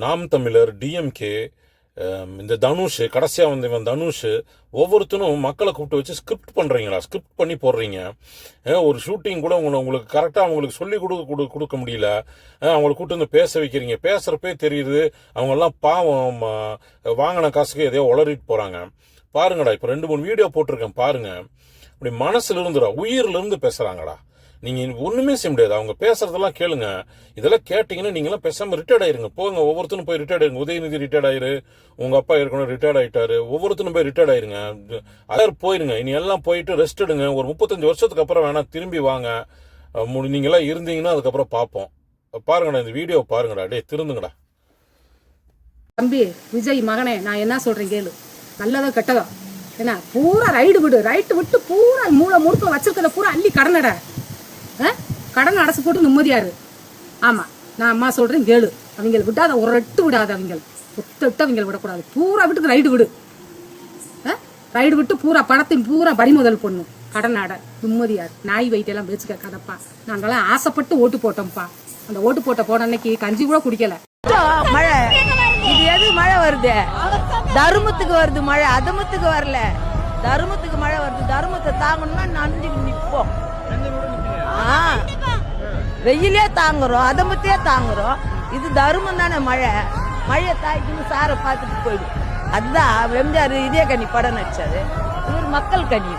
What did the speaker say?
நாம் தமிழர், டிஎம்கே, இந்த தனுஷ், கடைசியாக வந்து இவன் தனுஷ், ஒவ்வொருத்தரும் மக்களை கூப்பிட்டு வச்சு ஸ்கிரிப்ட் பண்ணுறீங்களா? ஸ்கிரிப்ட் பண்ணி போடுறீங்க. ஒரு ஷூட்டிங் கூட உங்களுக்கு கரெக்டாக அவங்களுக்கு சொல்லி கொடுக்க முடியல. அவங்களை கூப்பிட்டு வந்து பேச வைக்கிறீங்க. பேசுகிறப்பே தெரியுது அவங்கெல்லாம் பாவம், வாங்கின காசுக்கு எதையோ உளறிட்டு போகிறாங்க. பாருங்கடா, இப்போ 2-3 வீடியோ போட்டிருக்கேன் பாருங்க. அப்படி மனசுல இருந்துடா, உயிர்ல இருந்து பேசுறாங்கடா. நீங்க ஒண்ணுமே செய்ய முடியாது. அவங்க பேசுறதெல்லாம் கேளுங்க. இதெல்லாம் கேட்டீங்கன்னா நீங்களாம் பேசாம ரிட்டையர்ட் ஆயிருங்க. போங்க, ஒவ்வொருத்தரும் போய் ரிட்டையர்ட் ஆயிருங்க. உதயநிதி ரிட்டையர்ட் ஆயிரு, உங்க அப்பா ஏற்கனவே ரிட்டையர்ட் ஆயிட்டாரு. ஒவ்வொருத்தரும் போய் ரிட்டையர்ட் ஆயிருங்க. அதாவது போயிருங்க. இனி எல்லாம் போயிட்டு ரெஸ்ட் எடுங்க. ஒரு 35 வருஷத்துக்கு அப்புறம் வேணா திரும்பி வாங்க. நீங்க எல்லாம் இருந்தீங்கன்னா அதுக்கப்புறம் பார்ப்போம். பாருங்கடா, இந்த வீடியோ பாருங்கடா. டே திருந்துங்கடா. தம்பி விஜய் மகனே, நான் என்ன சொல்றேன் கேளு. நல்லதோ கெட்டதோ என்ன, பூரா ரைடு விட்டு பூரா மூளை முடுக்கில் வச்சிருக்கிறத பூரா அள்ளி கடனடை. கடன் அடைச்சு போட்டு நிம்மதியாரு. ஆமா, நான் அம்மா சொல்றேன் கேளு. அவங்க விடாத, ஒரு ரெட்டு விடாது. அவங்க விட்டு அவங்க விடக்கூடாது. பூரா விட்டு ரைடு விட்டு பூரா பணத்தையும் பூரா பறிமுதல் பொண்ணு. கடன் ஆட நிம்மதியாரு. நாய் வயிற்றெல்லாம் பேச்சு கேட்காதப்பா. நாங்கெல்லாம் ஆசைப்பட்டு ஓட்டு போட்டோம்ப்பா. அந்த ஓட்டு போன அன்னைக்கு கஞ்சி கூட குடிக்கல. மழை இது எது மழை வருது? தருமத்துக்கு வருது மழை, அதமத்துக்கு வரல. தருமத்துக்கு மழை வருது. தருமத்தை தாங்கணும்னா நன்றிக்கு நிற்போம். வெயிலே தாங்குறோம், அதமத்தையே தாங்குறோம். இது தருமம் தானே. மழையை தாய்க்குன்னு சாரை பார்த்துட்டு போயிடும். அதுதான் எம்ஜிஆர் இதய கனி படம் நடிச்சாரு. இவர் மக்கள் கனி.